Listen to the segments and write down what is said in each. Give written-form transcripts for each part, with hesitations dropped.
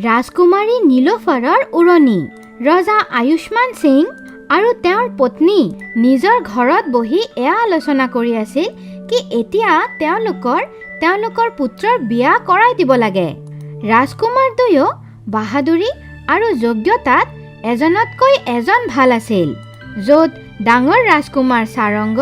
ৰাজকুমাৰী নীলোফাৰৰ উৰণি। ৰজা আয়ুষ্মান সিং আৰু তেওঁৰ পত্নী নিজৰ ঘৰত বহি এয়া আলোচনা কৰি আছিল কি এতিয়া তেওঁলোকৰ পুত্ৰৰ বিয়া কৰাই দিব লাগে। ৰাজকুমাৰ দুয়ো বাহাদুৰি আৰু যোগ্যতাত এজনতকৈ এজন ভাল আছিল। য'ত ডাঙৰ ৰাজকুমাৰ সাৰংগ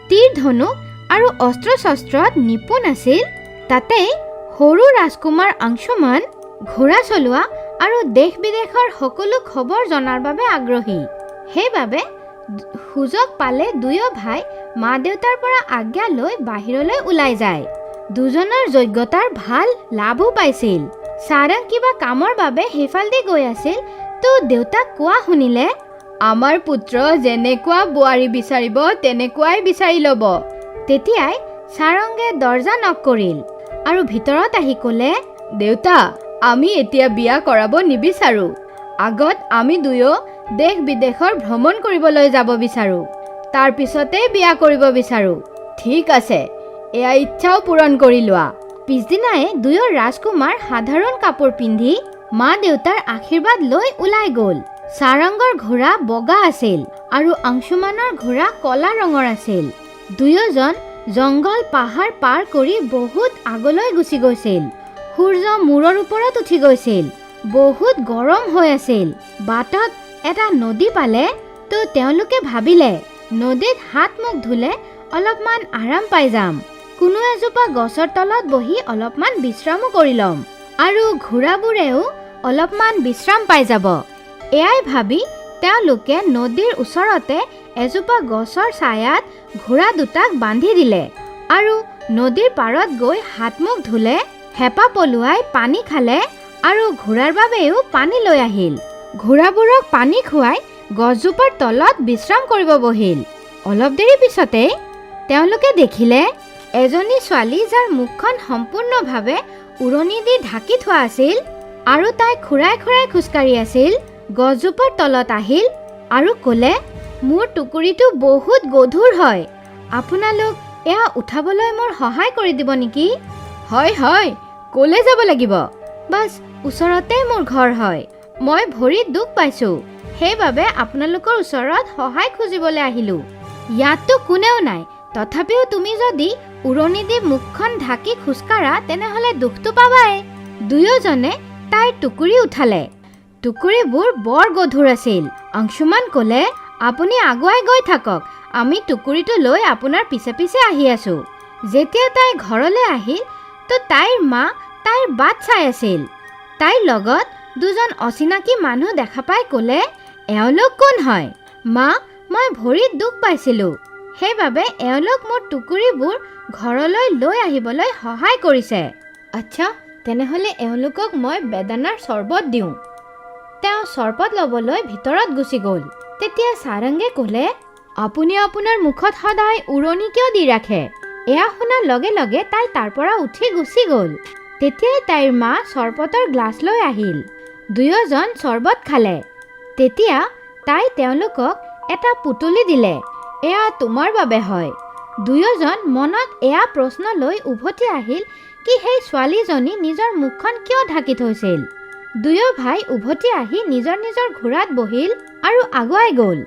তীৰ ধনুক আৰু অস্ত্ৰ শস্ত্ৰত নিপুণ আছিল, তাতে সৰু ৰাজকুমাৰ অংশুমান ঘোঁৰা চলোৱা আৰু দেশ বিদেশৰ সকলো খবৰ জনাৰ বাবে আগ্ৰহী। সেইবাবে সুযোগ পালে দুয়ো ভাই মা দেউতাৰ পৰা আজ্ঞা লৈ বাহিৰলৈ ওলাই যায়। দুজনৰ যোগ্যতাৰ ভাল লাভো পাইছিল। সাৰং কিবা কামৰ বাবে সেইফালেদি গৈ আছিল, তো দেউতাক কোৱা শুনিলে, আমাৰ পুত্ৰ যেনেকুৱা বোৱাৰী বিচাৰিব তেনেকুৱাই বিচাৰি ল'ব। তেতিয়াই সাৰংগে দৰ্জা নক কৰিল আৰু ভিতৰত আহি ক'লে, দেউতা, আমি এতিয়া বিয়া কৰাব নিবিচাৰোঁ। আগত আমি দুয়ো দেশ বিদেশৰ ভ্ৰমণ কৰিবলৈ যাব বিচাৰোঁ, তাৰ পিছতে বিয়া কৰিব বিচাৰোঁ। ঠিক আছে, এয়া ইচ্ছাও পূৰণ কৰি লোৱা। পিছদিনাই দুয়ো ৰাজকুমাৰ সাধাৰণ কাপোৰ পিন্ধি মা দেউতাৰ আশীৰ্বাদ লৈ ওলাই গ'ল। সাৰংগৰ ঘোঁৰা বগা আছিল আৰু অংশুমানৰ ঘোঁৰা কলা ৰঙৰ আছিল। দুয়োজন জংঘল পাহাৰ পাৰ কৰি বহুত আগলৈ গুচি গৈছিল। সূৰ্য মূৰৰ ওপৰত উঠি গৈছিল। বহুত গৰম হৈ আছিল। বাটত এটা নদী পালে, তো তেওঁলোকে ভাবিলে নদীত হাত মুখ ধুলে অলপমান আৰাম পাই যাম। কোনো এজোপা গছৰ তলত বহি অলপমান বিশ্ৰামো কৰি ল'ম আৰু ঘোঁৰাবোৰেও অলপমান বিশ্ৰাম পাই যাব। এয়াই ভাবি তেওঁলোকে নদীৰ ওচৰতে এজোপা গছৰ ছায়াত ঘোঁৰা দুটাক বান্ধি দিলে আৰু নদীৰ পাৰত গৈ হাত মুখ ধুলে, হেঁপা পলুৱাই পানী খালে আৰু ঘোঁৰাৰ বাবেও পানী লৈ আহিল। ঘোঁৰাবোৰক পানী খুৱাই গছজোপাৰ তলত বিশ্ৰাম কৰিব বহিল। অলপ দেৰি পিছতে তেওঁলোকে দেখিলে এজনী ছোৱালী যাৰ মুখখন সম্পূৰ্ণভাৱে উৰণি দি ঢাকি থোৱা আছিল আৰু তাই খুৰাই খুৰাই খোজকাঢ়ি আছিল, গছজোপাৰ তলত আহিল আৰু ক'লে, মোৰ টুকুৰিটো বহুত গধুৰ হয়, আপোনালোক এয়া উঠাবলৈ মোৰ সহায় কৰি দিব নেকি? হয় হয়, ক'লে যাব লাগিব? বাছ ওচৰতে মোৰ ঘৰ হয়। মই ভৰিত দুখ পাইছোঁ, সেইবাবে আপোনালোকৰ ওচৰত সহায় খুজিবলৈ আহিলোঁ। ইয়াততো কোনেও নাই, তথাপিও তুমি যদি উৰণি দি মুখখন ঢাকি খোজকাঢ়া তেনেহ'লে দুখটো পাবাই। দুয়োজনে তাইৰ টুকুৰি উঠালে। টুকুৰিবোৰ বৰ গধুৰ আছিল। অংশুমান ক'লে, আপুনি আগুৱাই গৈ থাকক, আমি টুকুৰিটো লৈ আপোনাৰ পিছে পিছে আহি আছোঁ। যেতিয়া তাই ঘৰলৈ আহিল, তো তাইৰ মা তাইৰ বাট চাই আছিল। তাইৰ লগত দুজন অচিনাকি মানুহ দেখা পাই ক'লে, এওঁলোক কোন হয়? মা, মই ভৰিত দুখ পাইছিলোঁ, সেইবাবে এওঁলোক মোৰ টুকুৰিবোৰ ঘৰলৈ লৈ আহিবলৈ সহায় কৰিছে। আচ্ছা, তেনেহ'লে এওঁলোকক মই বেদানাৰ চৰ্বত দিওঁ। তেওঁ চৰ্বত ল'বলৈ ভিতৰত গুচি গ'ল। তেতিয়া সাৰংগে ক'লে, আপুনি আপোনাৰ মুখত সদায় উৰণি কিয় দি ৰাখে? এয়া শুনাৰ লগে লগে তাই তাৰ পৰা উঠি গুচি গ'ল। তেতিয়াই তাইৰ মা চৰ্বতৰ গ্লাছ লৈ আহিল। দুয়োজন চৰ্বত খালে। তেতিয়া তাই তেওঁলোকক এটা পুতলি দিলে, এয়া তোমাৰ বাবে হয়। দুয়োজন মনত এয়া প্ৰশ্ন লৈ উভতি আহিল কি সেই ছোৱালীজনী নিজৰ মুখখন কিয় ঢাকি থৈছিল। দুয়ো ভাই উভতি আহি নিজৰ নিজৰ ঘোঁৰাত বহিল আৰু আগুৱাই গ'ল।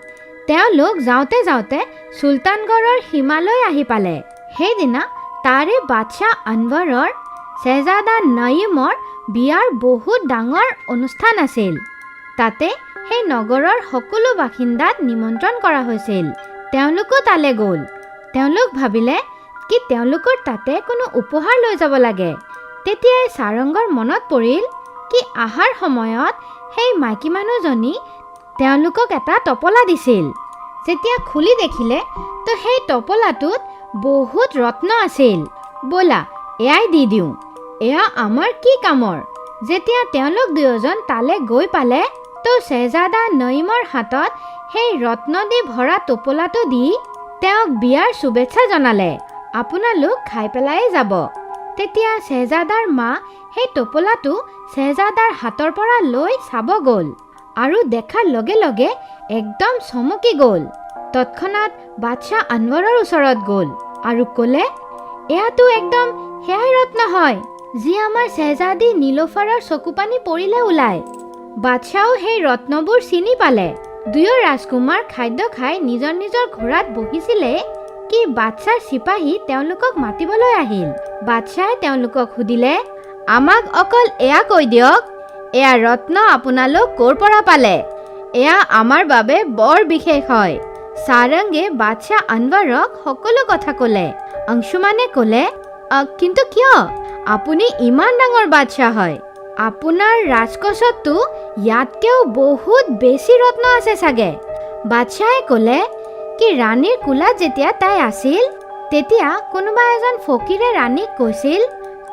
তেওঁলোক যাওঁতে যাওঁতে চুলতানগড়ৰ সীমালৈ আহি পালে। সেইদিনা তাৰে বাদশ্বাহ আনৱাৰৰ শ্বেহজাদা নয়ীমৰ বিয়াৰ বহুত ডাঙৰ অনুষ্ঠান আছিল। তাতে সেই নগৰৰ সকলো বাসিন্দাক নিমন্ত্ৰণ কৰা হৈছিল। তেওঁলোকো তালৈ গ'ল। তেওঁলোক ভাবিলে কি তেওঁলোকৰ তাতে কোনো উপহাৰ লৈ যাব লাগে। তেতিয়াই সাৰংগৰ মনত পৰিল কি আহাৰ সময়ত সেই মাইকী মানুহজনী তেওঁলোকক এটা টপলা দিছিল। যেতিয়া খুলি দেখিলে, তো সেই টপলাটোত বহুত ৰত্ন আছিল। ব'লা এয়াই দি দিওঁ, এয়া আমাৰ কি কামৰ। যেতিয়া তেওঁলোক দুয়োজন তালৈ গৈ পালে, তো শ্বেহজাদা নয়ীমৰ হাতত সেই ৰত্ন দি ভৰা টোপোলাটো দি তেওঁক বিয়াৰ শুভেচ্ছা জনালে। আপোনালোক খাই পেলাই যাব। তেতিয়া শ্বেহজাদাৰ মা সেই টোপোলাটো শ্বেহজাদাৰ হাতৰ পৰা লৈ চাব গ'ল আৰু দেখাৰ লগে লগে একদম চমকি গ'ল। তৎক্ষণাত বাদশ্বাহ আনৱাৰৰ ওচৰত গ'ল আৰু ক'লে, এয়াতো একদম সেয়াই ৰত্ন হয়, যি আমাৰ শেহজাদী নীলোফাৰৰ চকুপানী পৰিলে ওলায়। বাদশ্বাহও সেই ৰত্নবোৰ চিনি পালে। দুয়ো ৰাজকুমাৰ খাদ্য খাই নিজৰ নিজৰ ঘোঁৰাত বহিছিলে কি বাদশ্বাৰ চিপাহী তেওঁলোকক মাতিবলৈ আহিল। বাদশ্বাহে তেওঁলোকক সুধিলে, আমাক অকল এয়া কৈ দিয়ক, এয়া ৰত্ন আপোনালোক ক'ৰ পৰা পালে? এয়া আমাৰ বাবে বৰ বিশেষ হয়। সাৰংগে বাদশ্বাহ আনৱাৰক সকলো কথা ক'লে। অংশুমানে ক'লে, কিন্তু কিয়? আপুনি ইমান ডাঙৰ বাদশ্বাহ হয়, আপোনাৰ ৰাজকোষততো ইয়াতকৈও বহুত বেছি ৰত্ন আছে চাগে। বাদশ্বাহে ক'লে কি ৰাণীৰ কোলাত যেতিয়া তাই আছিল তেতিয়া কোনোবা এজন ফকীৰে ৰাণীক কৈছিল,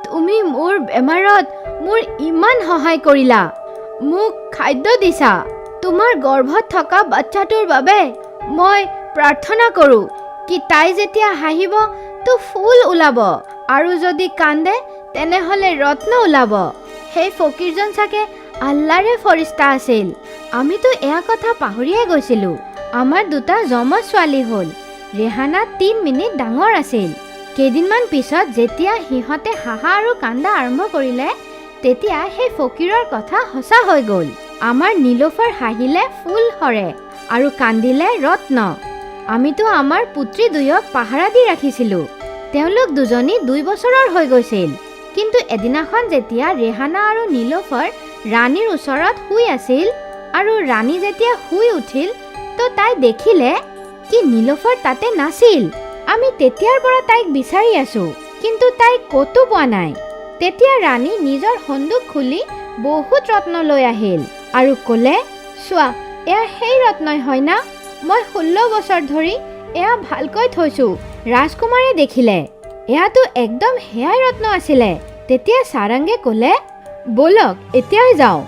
তুমি মোৰ বেমাৰত মোৰ ইমান সহায় কৰিলা, মোক খাদ্য দিছা, তোমাৰ গৰ্ভত থকা বাচ্চাটোৰ বাবে মই প্ৰাৰ্থনা কৰোঁ কি তাই যেতিয়া হাঁহিব তো ফুল ওলাব আৰু যদি কান্দে তেনেহ'লে ৰত্ন ওলাব। সেই ফকীৰজন চাগে আল্লাৰে ফৰিস্তা আছিল। আমিতো এয়া কথা পাহৰিয়ে গৈছিলোঁ। আমাৰ দুটা যমজ ছোৱালী হ'ল। ৰেহানা 3 মিনিট ডাঙৰ আছিল। কেইদিনমান পিছত যেতিয়া সিহঁতে হাঁহা আৰু কান্দা আৰম্ভ কৰিলে তেতিয়া সেই ফকীৰৰ কথা সঁচা হৈ গ'ল। আমাৰ নীলোফাৰ হাঁহিলে ফুল সৰে আৰু কান্দিলে ৰত্ন। আমিতো আমাৰ পুত্ৰী দুয়ক পাহাৰা দি ৰাখিছিলোঁ। তেওঁলোক দুজনী 2 বছৰৰ হৈ গৈছিল। কিন্তু এদিনাখন যেতিয়া ৰেহানা আৰু নীলোফাৰ ৰাণীৰ ওচৰত শুই আছিল আৰু ৰাণী যেতিয়া শুই উঠিল তো তাই দেখিলে কি নীলোফাৰ তাতে নাছিল। আমি তেতিয়াৰ পৰা তাইক বিচাৰি আছোঁ, কিন্তু তাইক ক'তো পোৱা নাই। তেতিয়া ৰাণী নিজৰ সন্দুক খুলি বহুত ৰত্ন লৈ আহিল আৰু ক'লে, চোৱা এয়া সেই ৰত্নই হয় না? মই 16 বছৰ ধৰি এয়া ভালকৈ থৈছোঁ। ৰাজকুমাৰে দেখিলে এয়াতো একদম সেয়াই ৰত্ন আছিলে। তেতিয়া সাৰংগে ক'লে, ব'লক এতিয়াই যাওঁ।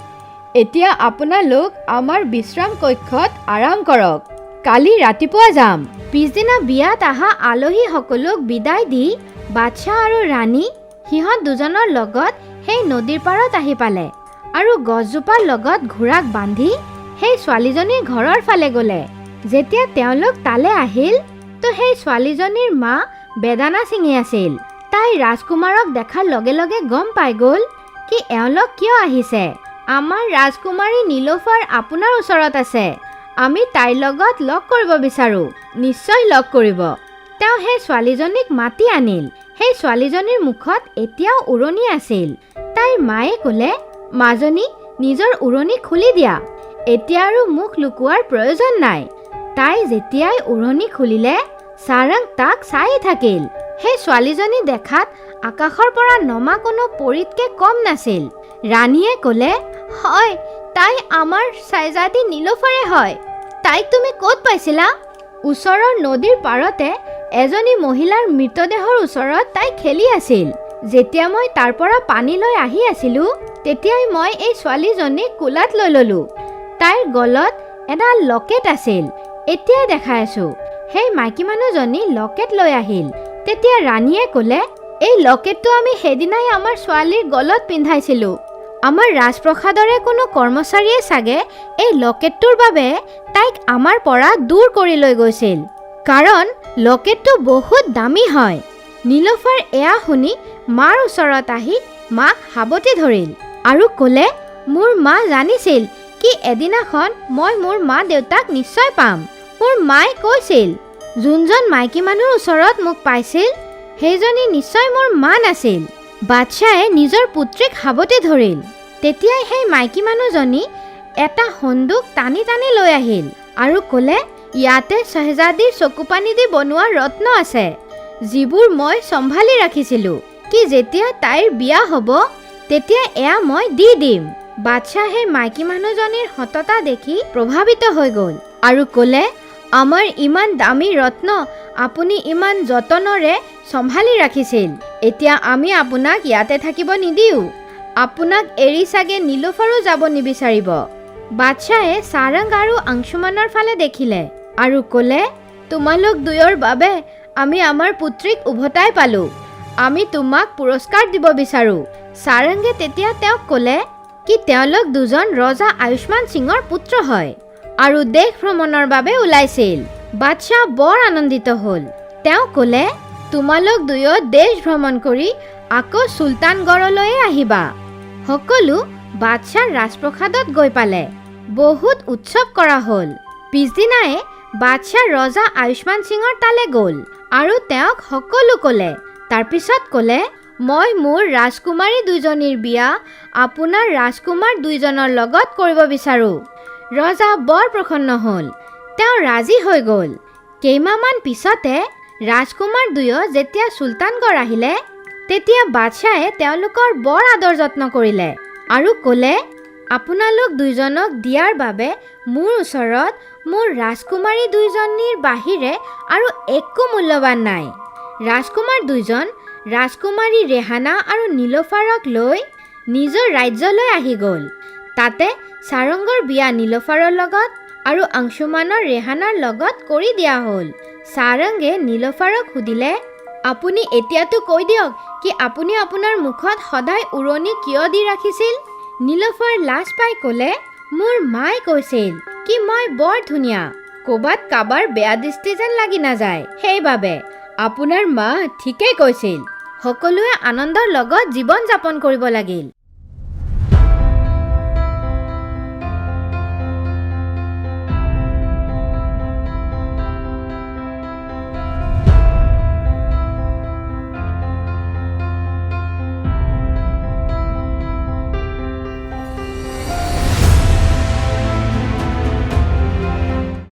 এতিয়া আপোনালোক আমাৰ বিশ্ৰাম কক্ষত আৰাম কৰক, কালি ৰাতিপুৱা যাম। পিছদিনা বিয়াত অহা আলহীসকলক বিদায় দি বাদশ্বাহ আৰু ৰাণী সিহঁত দুজনৰ লগত সেই নদীৰ পাৰত আহি পালে আৰু গছজোপাৰ লগত ঘোঁৰাক বান্ধি সেই ছোৱালীজনীৰ ঘৰৰ ফালে গ'লে। যেতিয়া তেওঁলোক তালে আহিল তো সেই ছোৱালীজনীৰ মা বেদানা ছিঙি আছিল। তাই ৰাজকুমাৰক দেখাৰ লগে লগে গম পাই গ'ল কি এওঁলোক কিয় আহিছে। আমাৰ ৰাজকুমাৰী নীলোফাৰ আপোনাৰ ওচৰত আছে, আমি তাইৰ লগত লগ কৰিব বিচাৰোঁ। নিশ্চয় লগ কৰিব। তেওঁ সেই ছোৱালীজনীক মাতি আনিল। সেই ছোৱালীজনীৰ মুখত এতিয়াও উৰণি আছিল। তাইৰ মায়ে ক'লে, মাজনী নিজৰ উৰণি খুলি দিয়া, এতিয়া আৰু মুখ লুকুৱাৰ প্ৰয়োজন নাই। তাই যেতিয়াই উৰণি খুলিলে সাৰং তাক চাই থাকিল। সেই ছোৱালীজনী দেখাত আকাশৰ পৰা নমা কোনো পৰীতকৈ কম নাছিল। ৰাণীয়ে ক'লে, হয় তাই আমাৰ শেহজাদী নীলোফাৰে হয়। তাইক তুমি ক'ত পাইছিলা? ওচৰৰ নদীৰ পাৰতে এজনী মহিলাৰ মৃতদেহৰ ওচৰত তাই খেলি আছিল। যেতিয়া মই তাৰ পৰা পানী লৈ আহি আছিলোঁ তেতিয়াই মই এই ছোৱালীজনীক কোলাত লৈ ল'লোঁ। তাইৰ গলত এডাল লকেট আছিল, এতিয়া দেখাই আছোঁ। সেই মাইকী মানুহজনী লকেট লৈ আহিল। তেতিয়া ৰাণীয়ে ক'লে, এই লকেটটো আমি সেইদিনাই আমাৰ ছোৱালীৰ গলত পিন্ধাইছিলোঁ। আমাৰ ৰাজপ্ৰসাদৰে কোনো কৰ্মচাৰীয়ে চাগে এই লকেটটোৰ বাবে তাইক আমাৰ পৰা দূৰ কৰি লৈ গৈছিল, কাৰণ লকেটটো বহুত দামী হয়। নীলোফাৰ এয়া শুনি মাৰ ওচৰত আহি মাক সাৱটি ধৰিল আৰু ক'লে, মোৰ মা জানিছিল কি এদিনাখন মই মোৰ মা দেউতাক নিশ্চয় পাম। মোৰ মায়ে কৈছিল যোনজন মাইকী মানুহৰ ওচৰত মোক পাইছিল সেইজনী নিশ্চয় মোৰ মা নাছিল। বাদশ্বাহে নিজৰ পুত্ৰীক সাৱটি ধৰিল। তেতিয়াই সেই মাইকী মানুহজনী এটা সন্দুক টানি টানি লৈ আহিল আৰু ক'লে, ইয়াতে শেহজাদীৰ চকুপানী দি বনোৱা ৰত্ন আছে, যিবোৰ মই চম্ভালি ৰাখিছিলোঁ কি যেতিয়া তাইৰ বিয়া হ'ব তেতিয়া এয়া মই দি দিম। বাদশ্বাহে মাইকী মানুহজনীৰ সততা দেখি প্ৰভাৱিত হৈ গ'ল আৰু ক'লে, আমাৰ ইমান দামী ৰত্ন আপুনি ইমান যতনেৰে চম্ভালি ৰাখিছিল, এতিয়া আমি আপোনাক ইয়াতে থাকিব নিদিওঁ। আপোনাক এৰি চাগে নীলোফাৰো যাব নিবিচাৰিব। বাদশ্বাহে সাৰং আৰু অংশুমানৰ ফালে দেখিলে আৰু ক'লে, তোমালোক দুয়ৰ বাবে আমি আমাৰ পুত্ৰীক উভতাই পালোঁ। আমি তোমাক পুৰস্কাৰ দিব বিচাৰোঁ। সাৰংগে তেতিয়া তেওঁক ক'লে কি তেওঁলোক দুজন ৰজা আয়ুষ্মান সিঙৰ পুত্ৰ হয় আৰু দেশ ভ্ৰমণৰ বাবে ওলাইছিল। বাদশ্বাহ বৰ আনন্দিত হ'ল। তেওঁ ক'লে, তোমালোক দুয়ো দেশ ভ্ৰমণ কৰি আকৌ চুলতানগড়লৈ আহিবা। সকলো বাদশ্বাৰ ৰাজপ্ৰসাদত গৈ পালে। বহুত উৎসৱ কৰা হ'ল। পিছদিনাই বাদশ্বাহ ৰজা আয়ুষ্মান সিঙৰ তালে গ'ল আৰু তেওঁক সকলো ক'লে। তাৰপিছত ক'লে, মই মোৰ ৰাজকুমাৰী দুজনীৰ বিয়া আপোনাৰ ৰাজকুমাৰ দুজনৰ লগত কৰিব বিচাৰোঁ। ৰজা বৰ প্ৰসন্ন হ'ল। তেওঁ ৰাজি হৈ গ'ল। কেইমাহমান পিছতে ৰাজকুমাৰ দুয়ো যেতিয়া চুলতানগড় আহিলে, তেতিয়া বাদশ্বাহে তেওঁলোকৰ বৰ আদৰ যত্ন কৰিলে আৰু ক'লে, আপোনালোক দুজনক দিয়াৰ বাবে মোৰ ওচৰত মোৰ ৰাজকুমাৰী দুজনীৰ বাহিৰে আৰু একো মূল্যৱান নাই। ৰাজকুমাৰ দুজন ৰাজকুমাৰী ৰেহানা আৰু নীলোফাৰক লৈ নিজৰ ৰাজ্যলৈ আহি গ'ল। তাতে সাৰংগৰ বিয়া নীলোফাৰৰ লগত আৰু অংশুমানৰ ৰেহানাৰ লগত কৰি দিয়া হ'ল। সাৰংগে নীলোফাৰক সুধিলে, আপুনি এতিয়াতো কৈ দিয়ক কি আপুনি আপোনাৰ মুখত সদায় উৰণি কিয় দি ৰাখিছিল? নীলোফাৰ লাজ পাই ক'লে, মোৰ মায়ে কৈছিল কি মই বৰ ধুনীয়া, ক'বাত কাবাৰ বেয়া দৃষ্টি যেন লাগি নাযায়, সেইবাবে। আপোনাৰ মা ঠিকেই কৈছিল। সকলোৱে আনন্দৰ লগত জীৱন যাপন কৰিব লাগিল।